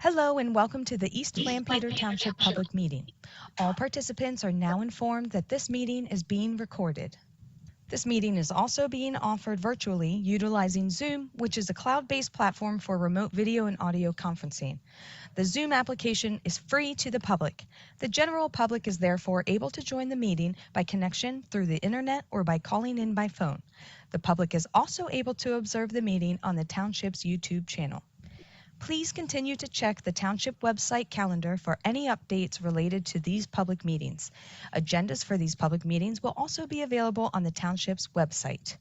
Hello and welcome to the East Lampeter Township Public Meeting. All participants are now informed that this meeting is being recorded. This meeting is also being offered virtually utilizing Zoom, which is a cloud-based platform for remote video and audio conferencing. The Zoom application is free to the public. The general public is therefore able to join the meeting by connection through the internet or by calling in by phone. The public is also able to observe the meeting on the Township's YouTube channel. Please continue to check the Township website calendar for any updates related to these public meetings. Agendas for these public meetings will also be available on the Township's website.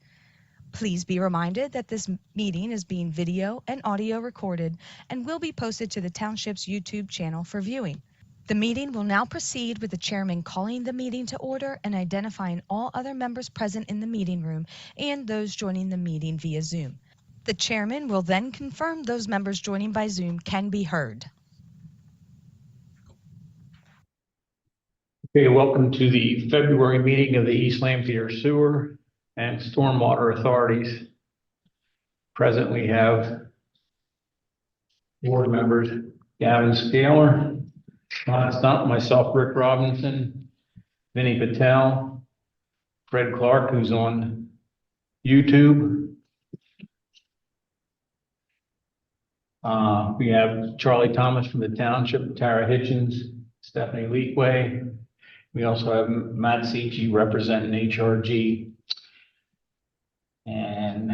Please be reminded that this meeting is being video and audio recorded and will be posted to the Township's YouTube channel for viewing. The meeting will now proceed with the chairman calling the meeting to order and identifying all other members present in the meeting room and those joining the meeting via Zoom. The chairman will then confirm those members joining by Zoom can be heard. Okay, welcome to the February meeting of the East Lampeter Sewer and Stormwater Authorities. Present we have board members Gavin Scaler, Ron Stump, myself, Rick Robinson, Vinny Patel, Fred Clark, who's on YouTube. We have Charlie Thomas from the township, Tara Hitchens, Stephanie Leakway. We also have Matt Seachy representing HRG. And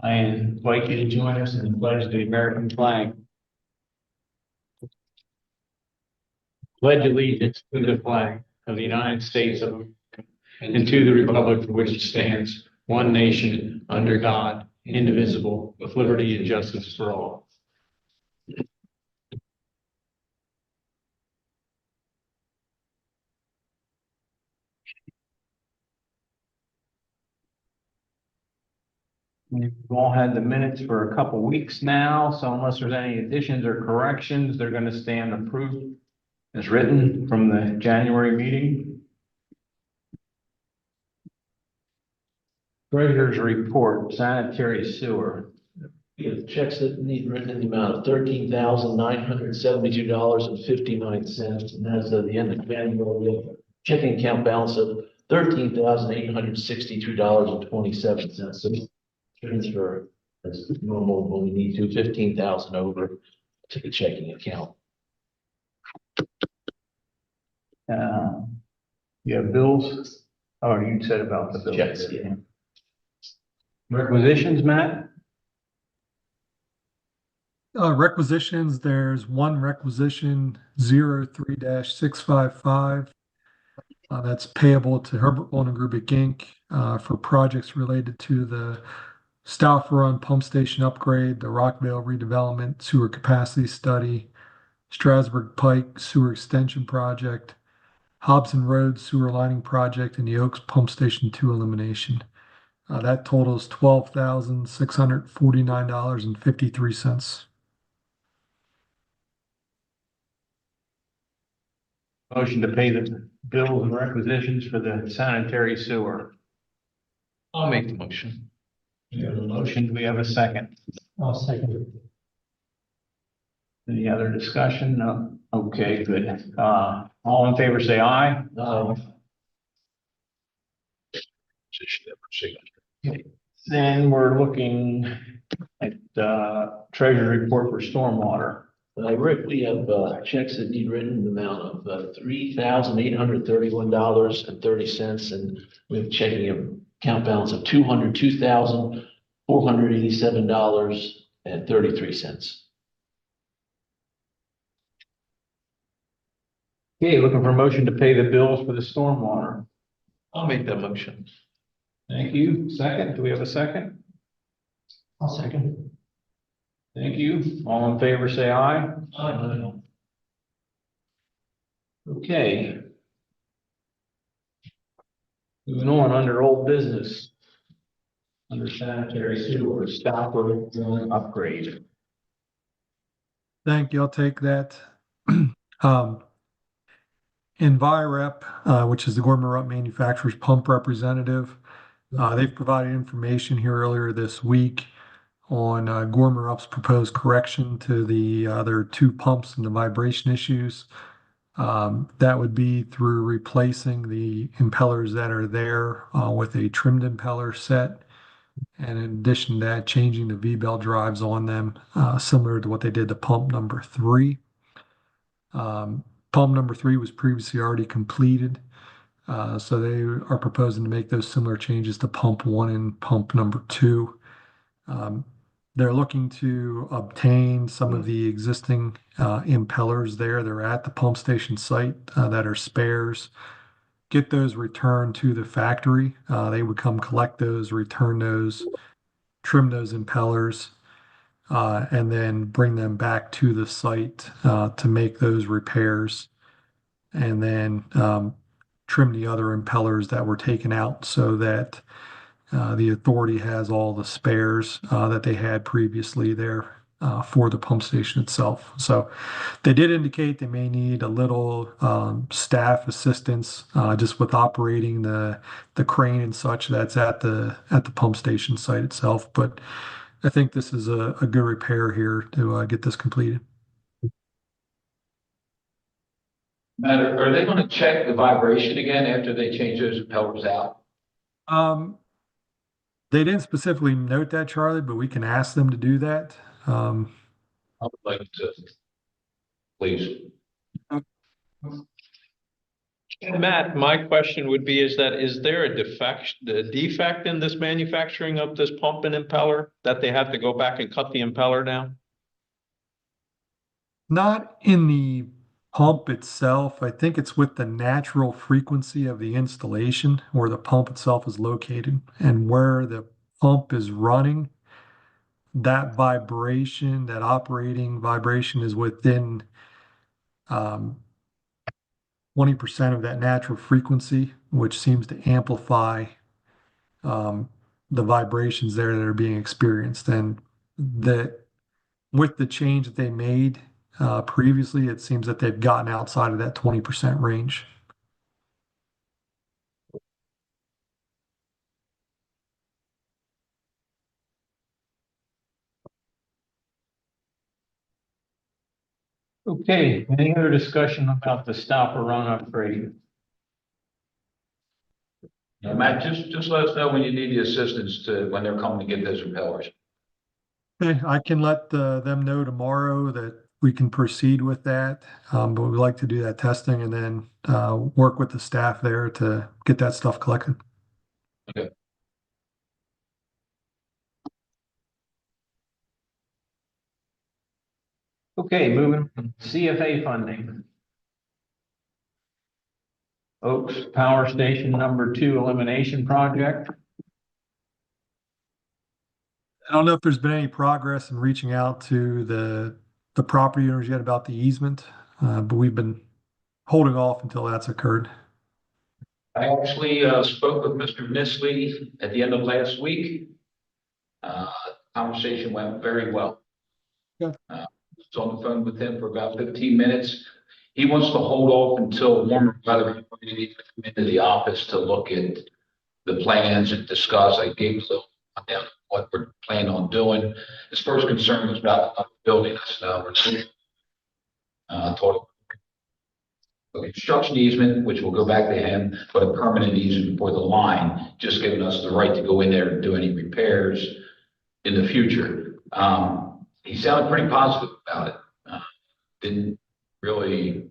I invite you to join us in the pledge of the American flag. Pledge allegiance to the flag of the United States and to the republic for which it stands, one nation, under God, indivisible, with liberty and justice for all. We've all had the minutes for a couple weeks now, so unless there's any additions or corrections, they're going to stand approved as written from the January meeting. Treasurer's report, sanitary sewer. We have checks that need written in the amount of $13,972.59, and as of the end of January, we have a checking account balance of $13,862.27. So transfer as normal when we need to, 15,000 over to the checking account. You have bills? Oh, you said about the bills. Checks, yeah. Requisitions, Matt? Requisitions, there's one requisition 03-655. That's payable to Herbert Walden Grubick Inc. For projects related to the Stauffer Run Pump Station upgrade, the Rockvale redevelopment sewer capacity study, Strasburg Pike sewer extension project, Hobson Road sewer lining project, and the Oaks Pump Station 2 elimination. That totals $12,649.53. Motion to pay the bills and requisitions for the sanitary sewer. I'll make the motion. We have a motion. Do we have a second? I'll second it. Any other discussion? No. Okay, good. All in favor, say aye. Then we're looking at treasury report for stormwater. Rick, we have checks that need written in the amount of $3,831.30, and we have checking account balance of $202,487.33. Okay, looking for a motion to pay the bills for the stormwater. I'll make that motion. Thank you. Second, do we have a second? I'll second. Thank you. All in favor, say aye. Aye. Okay. Moving on, under old business. Under sanitary sewer, Stauffer Run upgrade. Thank you. I'll take that. Envirep, which is the Gorman-Rupp Manufacturers Pump Representative, they've provided information here earlier this week on Gormer Up's proposed correction to the other two pumps and the vibration issues. That would be through replacing the impellers that are there with a trimmed impeller set. And in addition to that, changing the V-bell drives on them, similar to what they did to pump number 3. Pump number 3 was previously already completed. So they are proposing to make those similar changes to pump 1 and pump number 2. They're looking to obtain some of the existing impellers there. They're at the pump station site that are spares. Get those returned to the factory. They would come collect those, return those, trim those impellers, and then bring them back to the site to make those repairs. And then trim the other impellers that were taken out so that the authority has all the spares that they had previously there for the pump station itself. So they did indicate they may need a little staff assistance just with operating the crane and such that's at the pump station site itself. But I think this is a good repair here to get this completed. Matt, are they going to check the vibration again after they change those impellers out? They didn't specifically note that, Charlie, but we can ask them to do that. I would like to, please. Matt, my question would be, is there a defect in this manufacturing of this pump and impeller that they have to go back and cut the impeller down? Not in the pump itself. I think it's with the natural frequency of the installation where the pump itself is located and where the pump is running. That vibration, that operating vibration is within 20% of that natural frequency, which seems to amplify the vibrations there that are being experienced. And that with the change that they made previously, it seems that they've gotten outside of that 20% range. Okay, any other discussion about the stop or run upgrade? Yeah, Matt, just let us know when you need the assistance when they're coming to get those impellers. Okay, I can let them know tomorrow that we can proceed with that, but we'd like to do that testing and then work with the staff there to get that stuff collected. Okay. Okay, moving on. CFA funding. Oaks Power Station number 2 elimination project. I don't know if there's been any progress in reaching out to the property owners yet about the easement, but we've been holding off until that's occurred. I actually spoke with Mr. Nisley at the end of last week. Conversation went very well. Good. Was on the phone with him for about 15 minutes. He wants to hold off until warmer weather before he come into the office to look at the plans and discuss. I gave a little down what we're planning on doing. His first concern was about building us. Told him a construction easement, which will go back to him, but a permanent easement for the line, just giving us the right to go in there and do any repairs in the future. He sounded pretty positive about it. Didn't really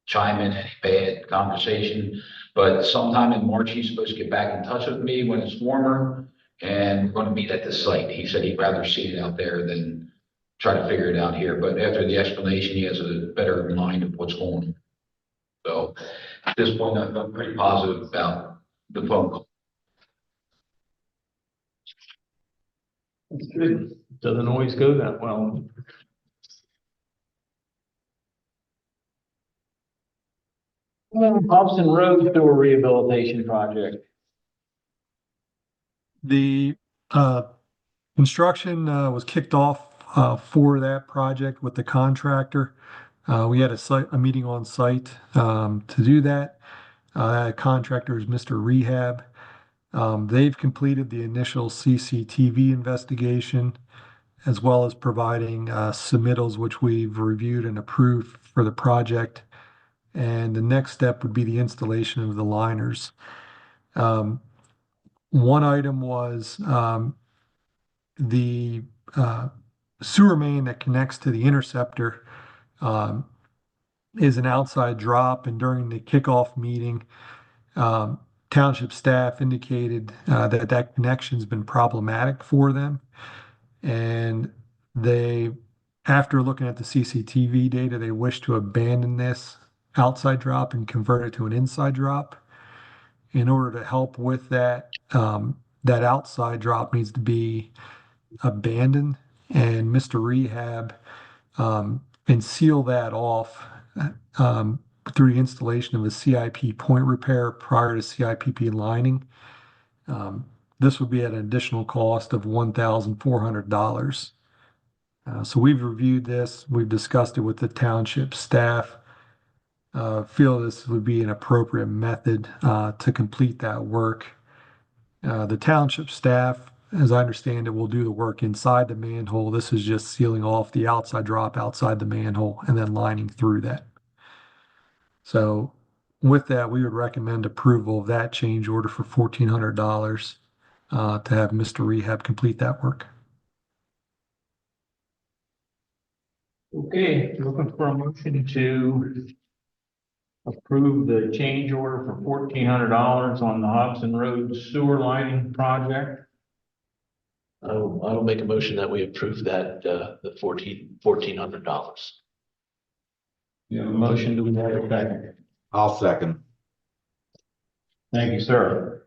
chime in any bad conversation, but sometime in March, he's supposed to get back in touch with me when it's warmer, and we're going to meet at the site. He said he'd rather see it out there than try to figure it out here. But after the explanation, he has a better mind of what's going on. So at this point, I'm pretty positive about the phone call. That's good. Doesn't always go that well. Hobson Road Sewer Rehabilitation Project. The construction was kicked off for that project with the contractor. We had a meeting on site to do that. Contractor is Mr. Rehab. They've completed the initial CCTV investigation, as well as providing submittals, which we've reviewed and approved for the project. And the next step would be the installation of the liners. One item was the sewer main that connects to the interceptor is an outside drop, and during the kickoff meeting, township staff indicated that connection's been problematic for them, and they, after looking at the CCTV data, they wish to abandon this outside drop and convert it to an inside drop. In order to help with that, that outside drop needs to be abandoned, and Mr. Rehab and seal that off through the installation of a CIP point repair prior to CIPP lining. This would be at an additional cost of $1,400. So we've reviewed this, we've discussed it with the township staff. Feel this would be an appropriate method to complete that work. The township staff, as I understand it, will do the work inside the manhole. This is just sealing off the outside drop outside the manhole and then lining through that. So with that, we would recommend approval of that change order for $1,400 to have Mr. Rehab complete that work. Okay, looking for a motion to approve the change order for $1,400 on the Hobson Road sewer lining project. I'll make a motion that we approve that, the $1,400. You have a motion, do we have a second? I'll second. Thank you, sir.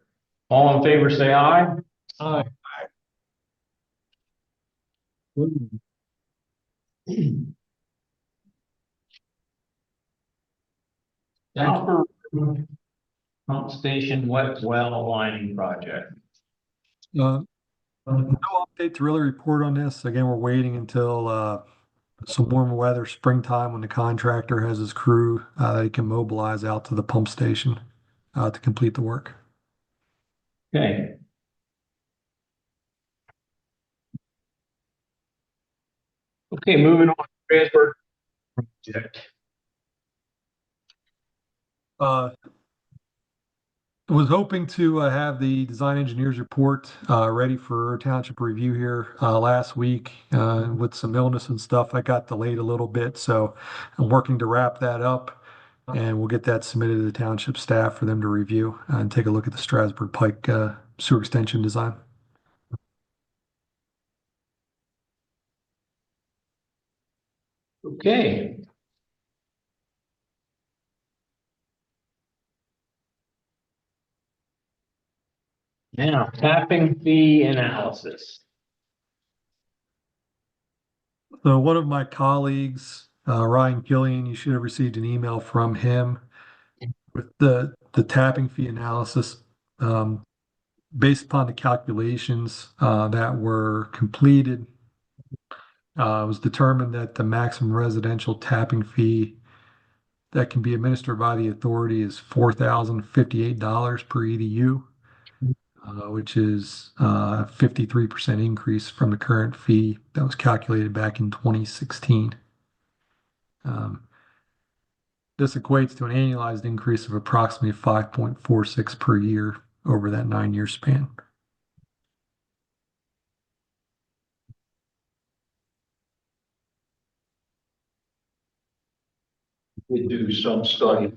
All in favor, say aye. Aye. Now for pump station wet well lining project. No update to really report on this. Again, we're waiting until some warmer weather, springtime, when the contractor has his crew that he can mobilize out to the pump station to complete the work. Okay. Okay, moving on, transfer project. Was hoping to have the design engineer's report ready for township review here last week. With some illness and stuff, I got delayed a little bit, so I'm working to wrap that up, and we'll get that submitted to the township staff for them to review and take a look at the Strasburg Pike sewer extension design. Okay. Now, tapping fee analysis. So one of my colleagues, Ryan Killian, you should have received an email from him with the tapping fee analysis. Based upon the calculations that were completed, it was determined that the maximum residential tapping fee that can be administered by the authority is $4,058 per EDU, which is a 53% increase from the current fee that was calculated back in 2016. This equates to an annualized increase of approximately 5.46 per year over that 9-year span. We do some study.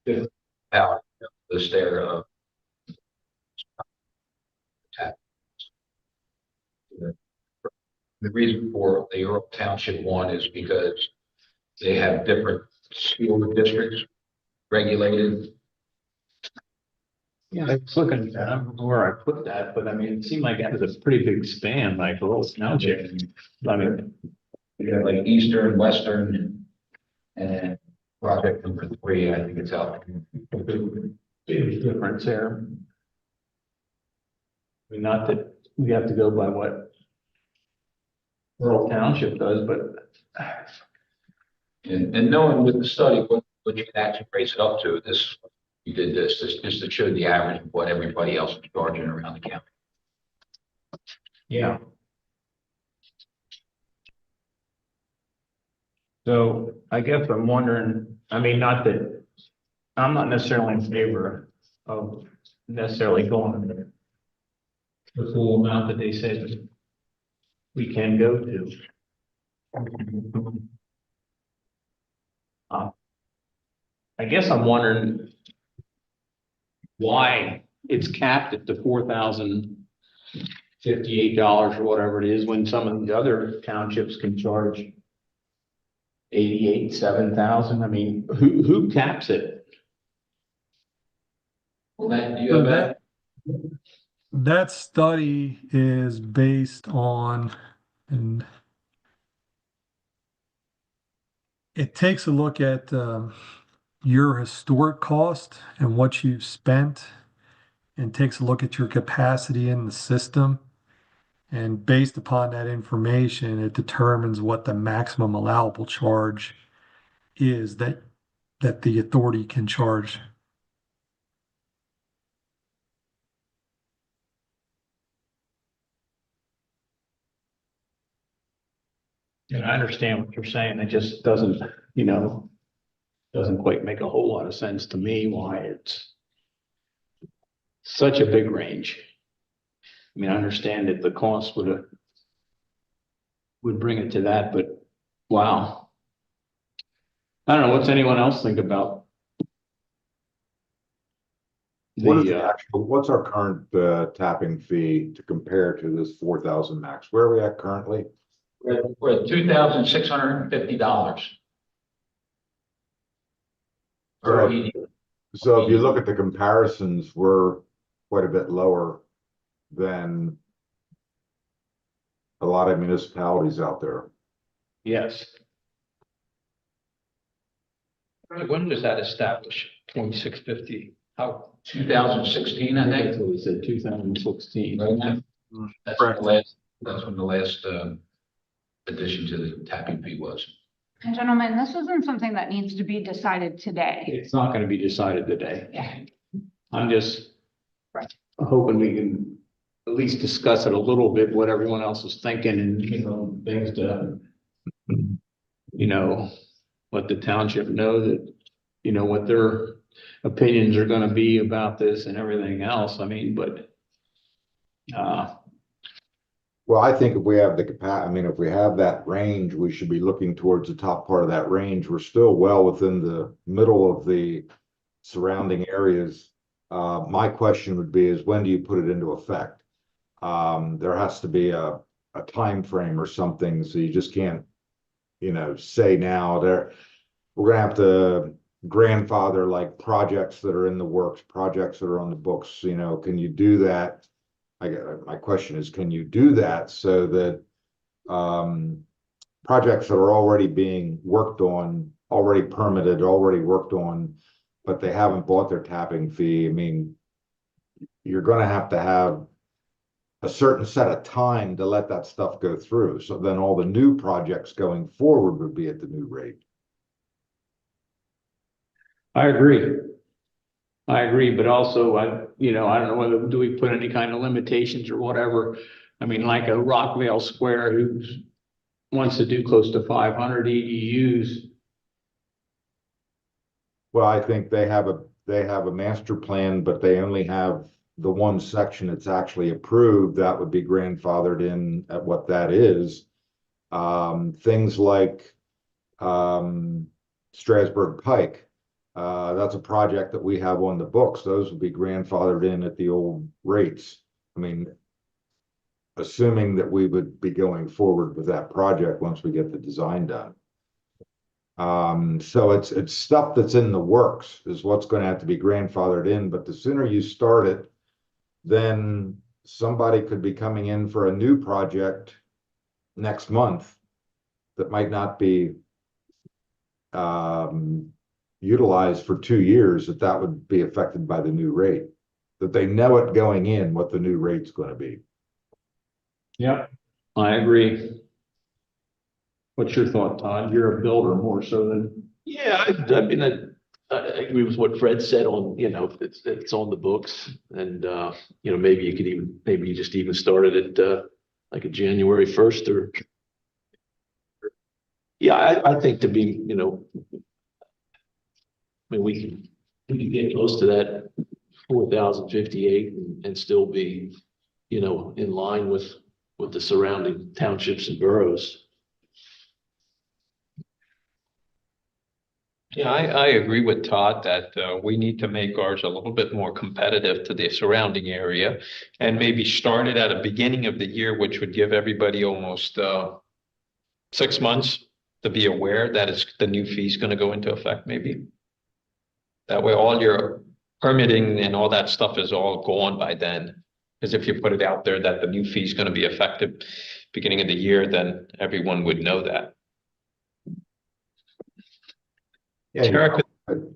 If out this there the reason for the Earl Township one is because they have different school districts regulated. Yeah, I was looking, I don't know where I put that, but I mean, it seemed like that was a pretty big span, like Earl Township. I mean, You have like Eastern, Western, and project number 3, I think it's out. big difference there. I mean, not that we have to go by what Earl Township does, but And knowing with the study, what you can actually raise it up to, this You did this just to show the average of what everybody else is charging around the county. Yeah. So I guess I'm wondering, I mean, not that, I'm not necessarily in favor of necessarily going the full amount that they said we can go to. I guess I'm wondering why it's capped at the $4,058 or whatever it is, when some of the other townships can charge 88, 7,000. I mean, who caps it? Well, Matt, do you So have that? that study is based on, and it takes a look at your historic cost and what you've spent, and takes a look at your capacity in the system. And based upon that information, it determines what the maximum allowable charge is that the authority can charge. And I understand what you're saying. It just doesn't, doesn't quite make a whole lot of sense to me why it's such a big range. I mean, I understand that the cost would bring it to that, but wow. I don't know. What's anyone else think about What is the the, actual, what's our current tapping fee to compare to this 4,000 max? Where are we at currently? We're at $2,650. Per So- ED. So if you look at the comparisons, we're quite a bit lower than a lot of municipalities out there. yes. When was that established? 2650? How? 2016, I think. what we said, 2016. Right now? That's when the last, addition to the tapping fee was. And gentlemen, this isn't something that needs to be decided today. It's not gonna be decided today. Yeah. I'm just Right. hoping we can at least discuss it a little bit, what everyone else is thinking and, things to, let the township know that, what their opinions are gonna be about this and everything else. I mean, but, Well, I think if we have the if we have that range, we should be looking towards the top part of that range. We're still well within the middle of the surrounding areas. My question would be is when do you put it into effect? There has to be a time frame or something, so you just can't, say now we're gonna have to grandfather like projects that are in the works, projects that are on the books, can you do that? My question is, can you do that so that projects that are already being worked on, already permitted, already worked on, but they haven't bought their tapping fee? I mean, you're gonna have to have a certain set of time to let that stuff go through. So then all the new projects going forward would be at the new rate. I agree. But also I don't know whether, do we put any kind of limitations or whatever? I mean, like a Rockville Square who wants to do close to 500 EDUs. Well, I think they have a master plan, but they only have the one section that's actually approved. That would be grandfathered in at what that is. Things like Strasburg Pike. That's a project that we have on the books. Those would be grandfathered in at the old rates. I mean, assuming that we would be going forward with that project once we get the design done. So it's stuff that's in the works is what's going to have to be grandfathered in, but the sooner you start it, then somebody could be coming in for a new project next month that might not be utilized for 2 years, that would be affected by the new rate, that they know it going in, what the new rate's going to be. Yep. I agree. What's your thought, Todd? You're a builder more so than. Yeah, I mean, I agree with what Fred said on, it's on the books and, maybe you could even, maybe you just even started at, like a January 1st or. Yeah, I think to be, I mean, we can get close to that 4,058 and still be, in line with the surrounding townships and boroughs. Yeah, I agree with Todd that we need to make ours a little bit more competitive to the surrounding area. And maybe start it at the beginning of the year, which would give everybody almost 6 months to be aware that the new fee is going to go into effect maybe. That way all your permitting and all that stuff is all gone by then. Because if you put it out there that the new fee is going to be effective beginning of the year, then everyone would know that. Yeah,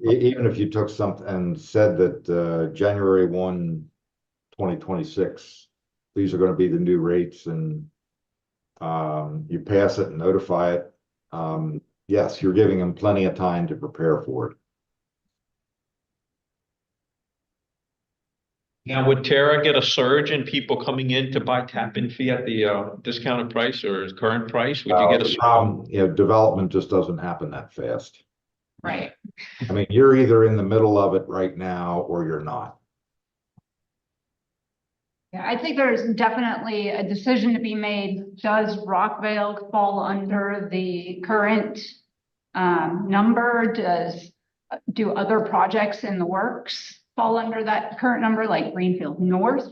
even if you took something and said that January 1, 2026, these are going to be the new rates, and you pass it and notify it. Yes, you're giving them plenty of time to prepare for it. Now, would Terra get a surge in people coming in to buy tap-in fee at the discounted price or current price? Would you get a The problem, development just doesn't happen that fast. Right. I mean, you're either in the middle of it right now or you're not. Yeah, I think there's definitely a decision to be made. Does Rockvale fall under the current number? Do other projects in the works fall under that current number, like Greenfield North?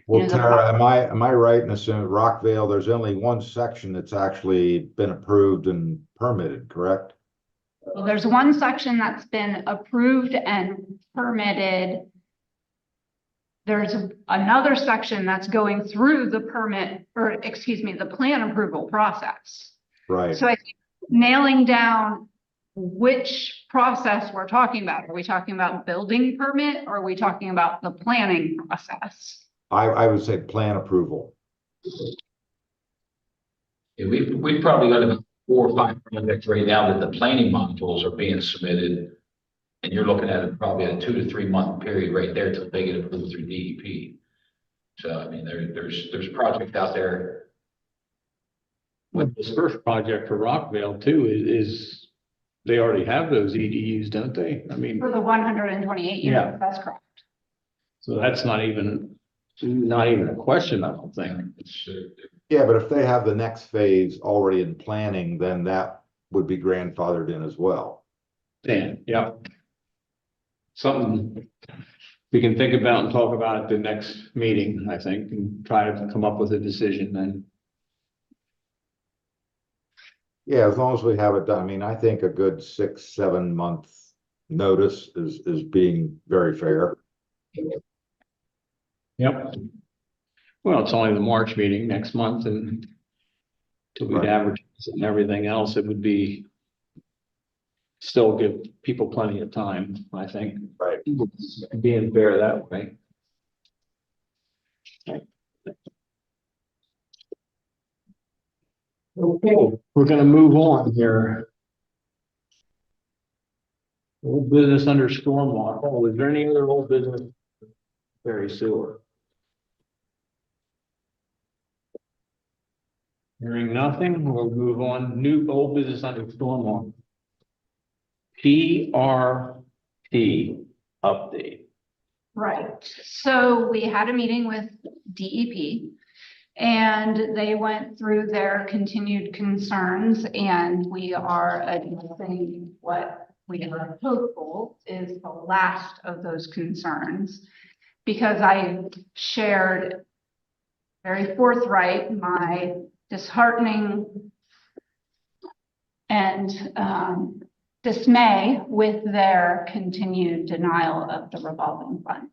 Well, Tara, am I right in assuming Rockvale, there's only one section that's actually been approved and permitted, correct? Well, there's one section that's been approved and permitted. There's another section that's going through the the plan approval process. Right. So I think nailing down which process we're talking about. Are we talking about building permit or are we talking about the planning process? I would say plan approval. Yeah, we've probably got about 4 or 5 projects right now that the planning modules are being submitted. And you're looking at probably a 2 to 3 month period right there till they get approved through DEP. So, I mean, there's projects out there. With this first project for Rockvale too, is they already have those EDUs, don't they? I mean, For the 128 Yeah. units, that's correct. so that's not even a question, I don't think. Yeah, but if they have the next phase already in planning, then that would be grandfathered in as well. Dan, yeah. Something we can think about and talk about at the next meeting, I think, and try to come up with a decision then. Yeah, as long as we have it done. I mean, I think a good 6, 7 month notice is being very fair. Yep. Well, it's only the March meeting next month, and till we'd Right. advertise it and everything else, it would be still give people plenty of time, I think. Right. Being fair that way. Okay, we're gonna move on here. Old business under stormwater. Oh, is there any other old business? Very sewer. Hearing nothing, we'll move on. New old business under stormwater. PRT update. Right. So we had a meeting with DEP and they went through their continued concerns and we are addressing what we are hopeful is the last of those concerns. Because I shared very forthright my disheartening and dismay with their continued denial of the revolving fund.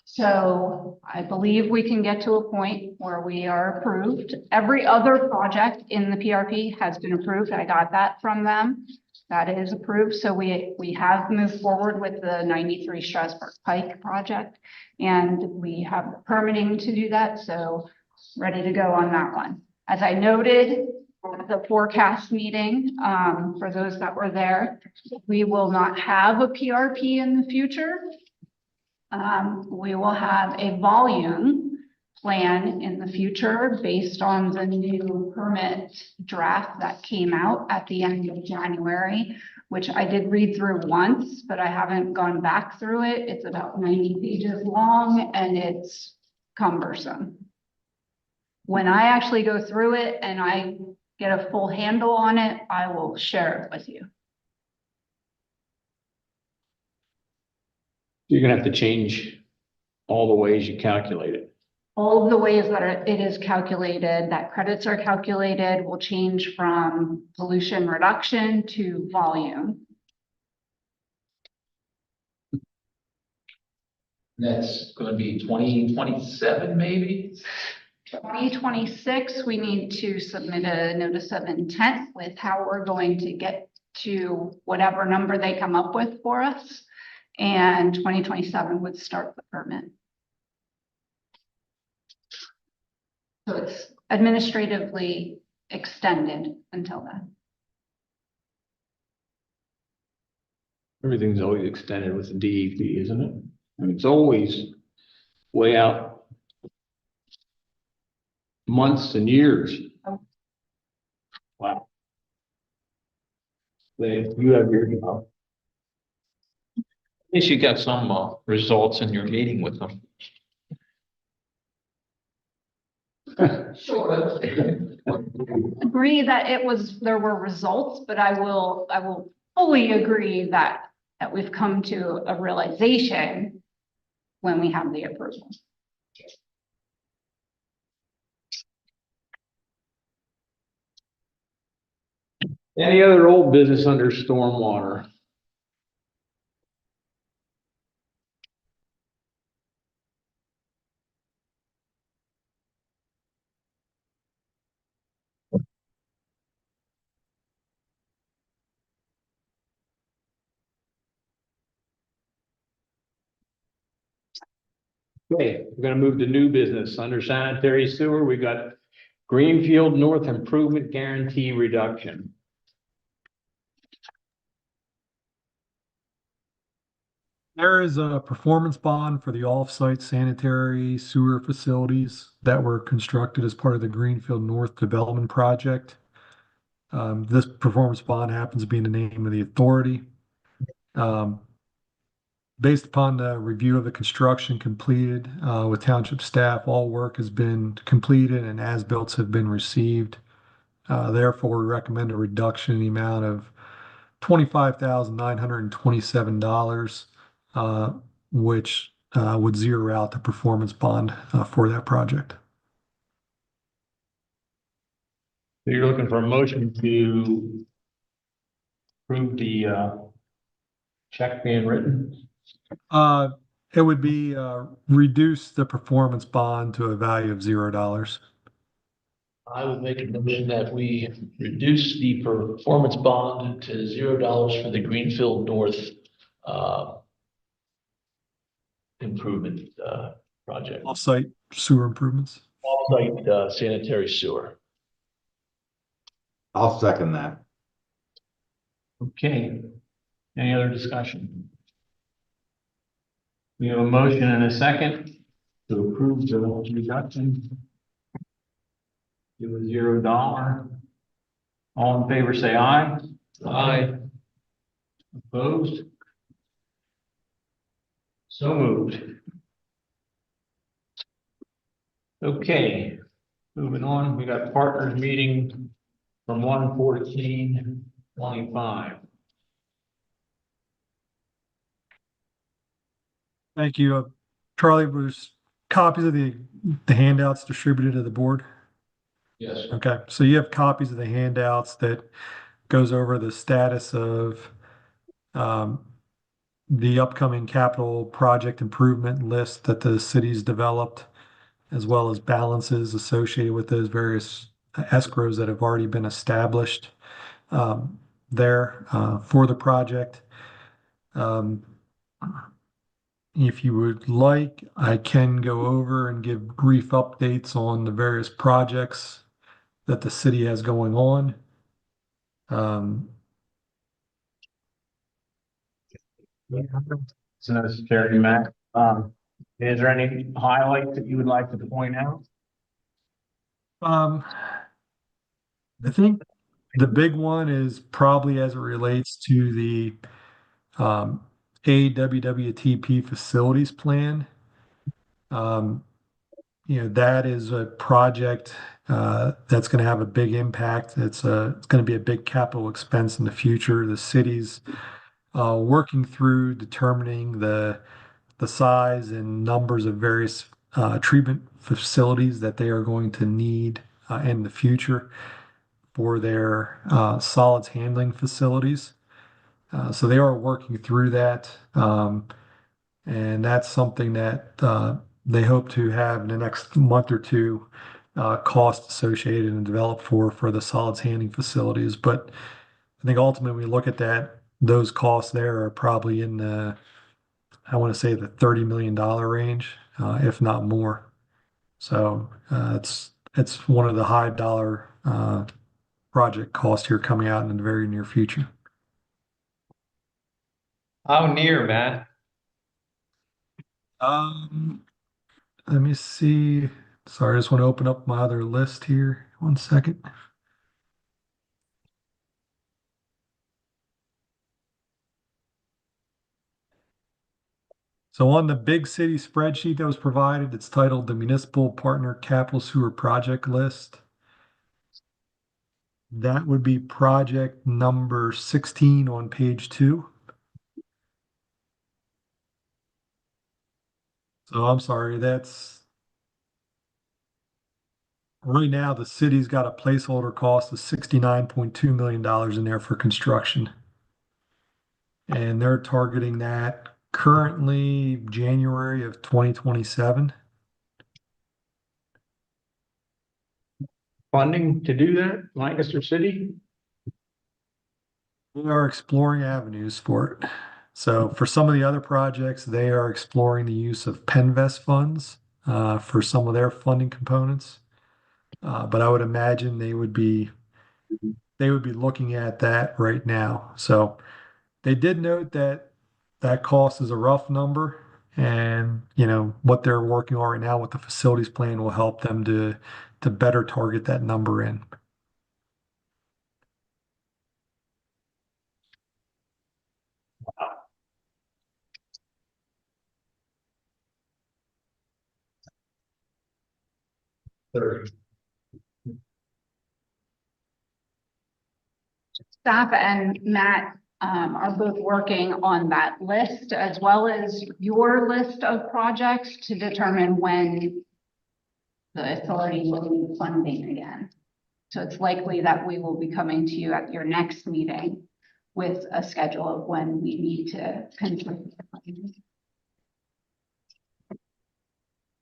So I believe we can get to a point where we are approved. Every other project in the PRP has been approved. I got that from them. That is approved. So we have moved forward with the 93 Strasburg Pike project and we have the permitting to do that. So ready to go on that one. As I noted, the forecast meeting, for those that were there. We will not have a PRP in the future. We will have a volume plan in the future based on the new permit draft that came out at the end of January, which I did read through once, but I haven't gone back through it. It's about 90 pages long and it's cumbersome. When I actually go through it and I get a full handle on it, I will share it with you. You're gonna have to change all the ways you calculate it. All of the ways that it is calculated, that credits are calculated, will change from pollution reduction to volume. That's gonna be 2027, maybe? 2026, we need to submit a notice of intent with how we're going to get to whatever number they come up with for us. And 2027 would start the permit. So it's administratively extended until then. Everything's always extended with the DEP, isn't it? I mean, it's always way out months and years. Wow. You have your, at least you got some results in your meeting with them. Sure. Agree that there were results, but I will fully agree that we've come to a realization when we have the approval. Any other old business under stormwater? Okay, we're gonna move to new business. Under sanitary sewer, we got Greenfield North Improvement Guarantee Reduction. There is a performance bond for the off-site sanitary sewer facilities that were constructed as part of the Greenfield North Development Project. This performance bond happens to be in the name of the authority. Based upon the review of the construction completed with township staff, all work has been completed and as-built have been received. Therefore, we recommend a reduction in the amount of $25,927, which would zero out the performance bond for that project. So you're looking for a motion to approve the check being written? It would be reduce the performance bond to a value of $0. I would make a motion that we reduce the performance bond to $0 for the Greenfield North improvement project. Off-site sewer improvements. Off-site sanitary sewer. I'll second that. Okay. Any other discussion? We have a motion and a second to approve the reduction. Give a $0. All in favor, say aye. Aye. Opposed? So moved. Okay, moving on, we got partners meeting from 1/14/25. Thank you. Charlie, was copies of the handouts distributed to the board? Yes. Okay, so you have copies of the handouts that goes over the status of the upcoming capital project improvement list that the city's developed, as well as balances associated with those various escrows that have already been established there for the project. If you would like, I can go over and give brief updates on the various projects that the city has going on. So this is Terry Mack. Is there any highlights that you would like to point out? I think the big one is probably as it relates to the AWWTP facilities plan. That is a project that's going to have a big impact. It's going to be a big capital expense in the future. The city's working through determining the size and numbers of various treatment facilities that they are going to need in the future for their solids handling facilities. So they are working through that. And that's something that they hope to have in the next month or two, cost associated and developed for the solids handling facilities. But I think ultimately, we look at that, those costs there are probably in the, I want to say the $30 million range, if not more. So it's one of the high dollar project costs here coming out in the very near future. How near, Matt? Let me see. Sorry, I just want to open up my other list here. 1 second. So on the big city spreadsheet that was provided, it's titled the Municipal Partner Capital Sewer Project List. That would be project number 16 on page 2. So I'm sorry, that's right now the city's got a placeholder cost of $69.2 million in there for construction. And they're targeting that currently January of 2027. Funding to do that, Lancaster City? We are exploring avenues for it. So for some of the other projects, they are exploring the use of Penvest funds for some of their funding components. But I would imagine they would be looking at that right now. So they did note that that cost is a rough number, and what they're working on right now with the facilities plan will help them to better target that number in. Staff and Matt are both working on that list as well as your list of projects to determine when the authority will need funding again. So it's likely that we will be coming to you at your next meeting with a schedule of when we need to contribute.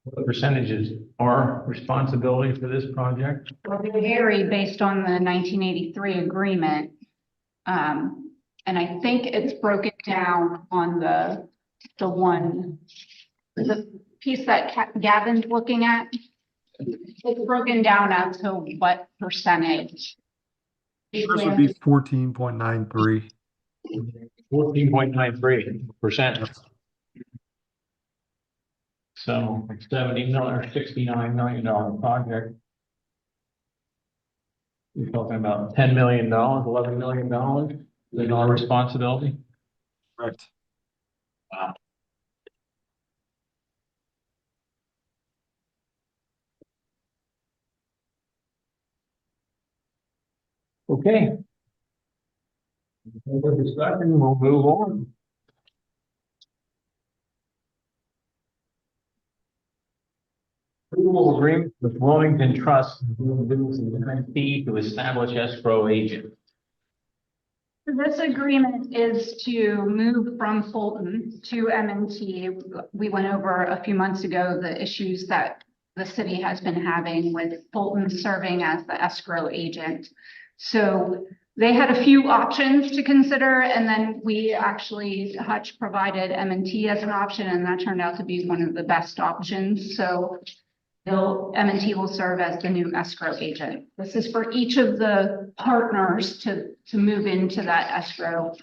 What percentages are responsibility for this project? Well, they vary based on the 1983 agreement. And I think it's broken down on the piece that Gavin's looking at. It's broken down as to what percentage. This would be 14.93. 14.93%. So $70 million or $69 million project. You're talking about $10 million, $11 million in our responsibility. Correct. Wow. Okay. Further discussion, we'll move on. Approval agreement with Wilmington Trust to establish escrow agent. This agreement is to move from Fulton to M&T. We went over a few months ago the issues that the city has been having with Fulton serving as the escrow agent. So they had a few options to consider, and then we actually, Hutch provided M&T as an option, and that turned out to be one of the best options. So M&T will serve as the new escrow agent. This is for each of the partners to move into that escrow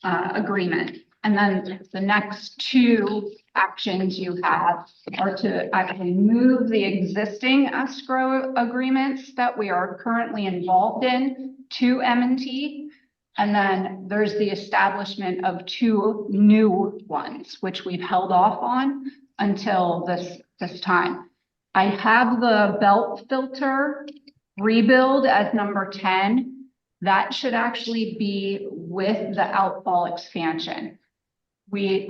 agreement. And then the next two actions you have are to actually move the existing escrow agreements that we are currently involved in to M&T. And then there's the establishment of two new ones, which we've held off on until this time. I have the belt filter rebuild as number 10. That should actually be with the outfall expansion. We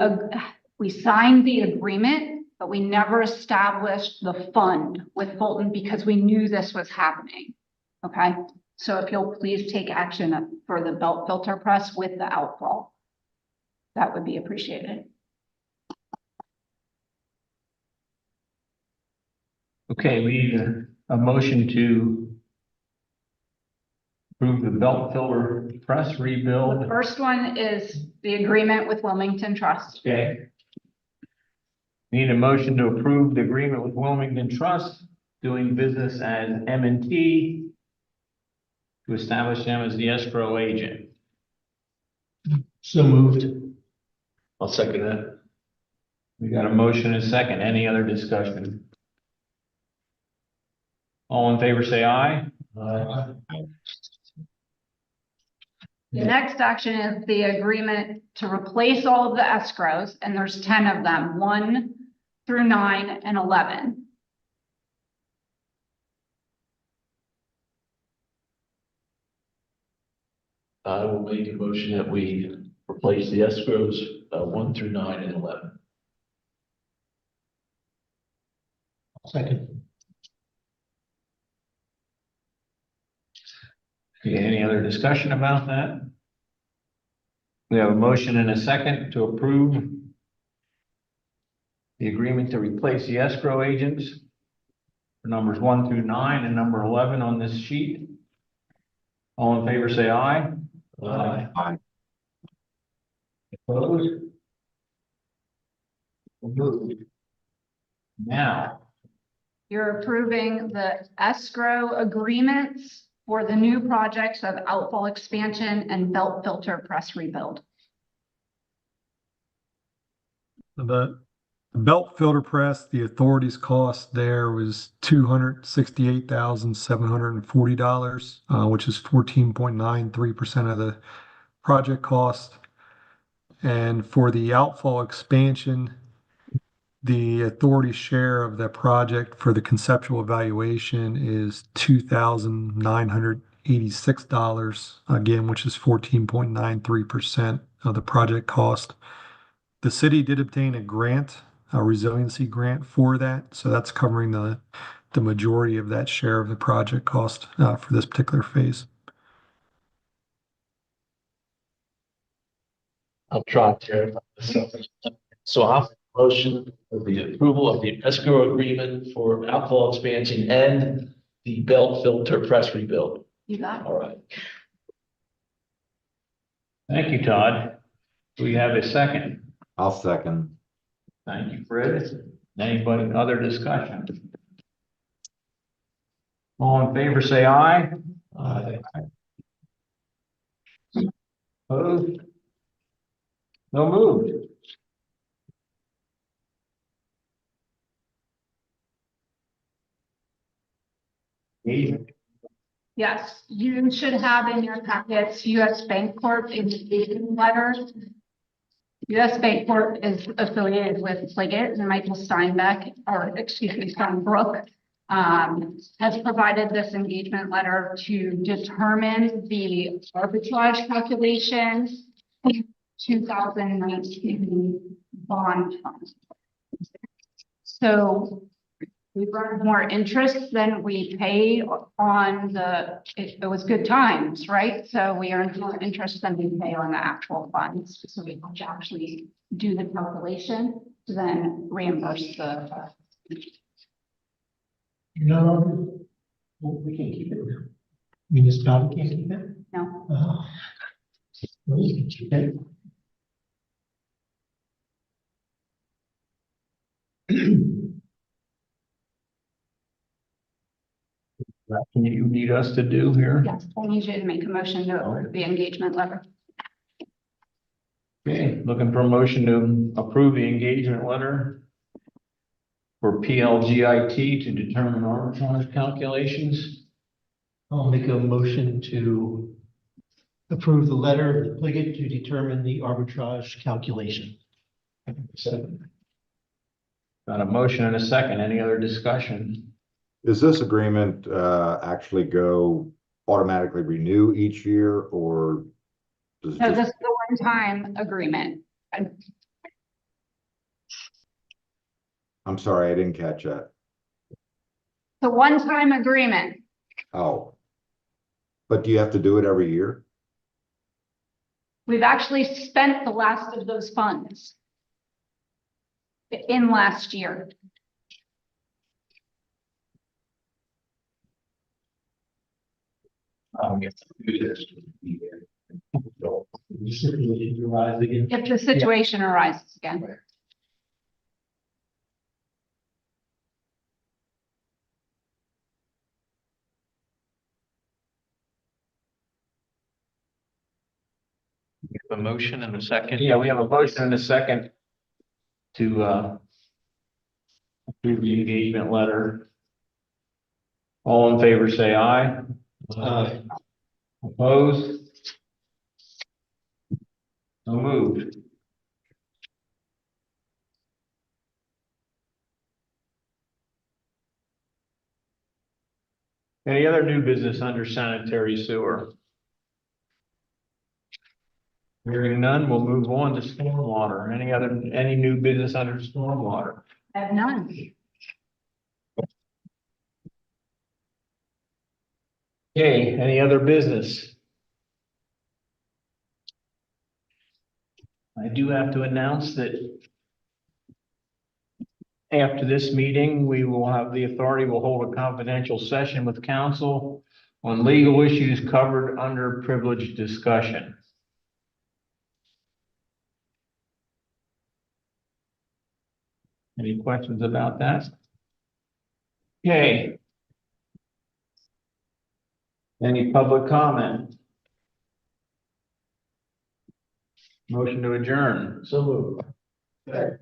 signed the agreement, but we never established the fund with Fulton because we knew this was happening. Okay, so if you'll please take action for the belt filter press with the outfall, that would be appreciated. Okay, we need a motion to approve the belt filler press The rebuild. first one is the agreement with Wilmington Trust. Okay. Need a motion to approve the agreement with Wilmington Trust, doing business as M&T, to establish them as the escrow agent. So moved. I'll second that. We got a motion and a second. Any other discussion? All in favor, say aye. Aye. The next action is the agreement to replace all of the escrows, and there's 10 of them, 1 through 9 and 11. I will make a motion that we replace the escrows 1 through 9 and 11. Second. Okay, any other discussion about that? We have a motion and a second to approve the agreement to replace the escrow agents for numbers 1 through 9 and number 11 on this sheet. All in favor, say aye. Aye. Opposed? Moved. Now, You're approving the escrow agreements for the new projects of outfall expansion and belt filter press rebuild. The belt filter press, the authority's cost there was $268,740, which is 14.93% of the project cost. And for the outfall expansion, the authority share of the project for the conceptual evaluation is $2,986, again, which is 14.93% of the project cost. The city did obtain a grant, a resiliency grant for that, so that's covering the majority of that share of the project cost for this particular phase. I'll try to. So I'll motion for the approval of the escrow agreement for outfall expansion and the belt filter press rebuild. You got it. All right. thank you, Todd. Do we have a second? I'll second. Thank you, Fred. Anybody, other discussion? All in favor, say aye. Aye. Opposed? No moved. Agent. Yes, you should have in your packets US Bancorp engagement letter. US Bancorp is affiliated with Pliget and Michael Steinbeck, or excuse me, Steinbrook, has provided this engagement letter to determine the arbitrage calculations 2019 bond fund. So we earned more interest than we paid on it was good times, right? So we earned more interest than we pay on the actual funds. So we can actually do the calculation to then reimburse the. No, we can keep it. Municipality can't keep it? No, No, you can keep it. Can you need us to do here? Yes, I need you to make a motion to approve the engagement letter. Okay, looking for a motion to approve the engagement letter for PLGIT to determine arbitrage calculations. I'll make a motion to approve the letter of the Pliget to determine the arbitrage calculation. Got a motion and a second. Any other discussion? Does this agreement actually go automatically renew each year or? Does it So just- this is the one-time agreement. I'm sorry, I didn't catch that. The one-time agreement. Oh. But do you have to do it every year? We've actually spent the last of those funds in last year. If we do this, Situation arise again. If the situation arises again. A motion and a second. Yeah, we have a motion and a second to approve the engagement letter. All in favor, say aye. Opposed? So moved. Any other new business under sanitary sewer? Hearing none, we'll move on to stormwater. Any new business under stormwater? I have none. Okay, any other business? I do have to announce that after this meeting, we will have the authority will hold a confidential session with counsel on legal issues covered under privileged discussion. Any questions about that? Okay. Any public comment? Motion to adjourn. So moved.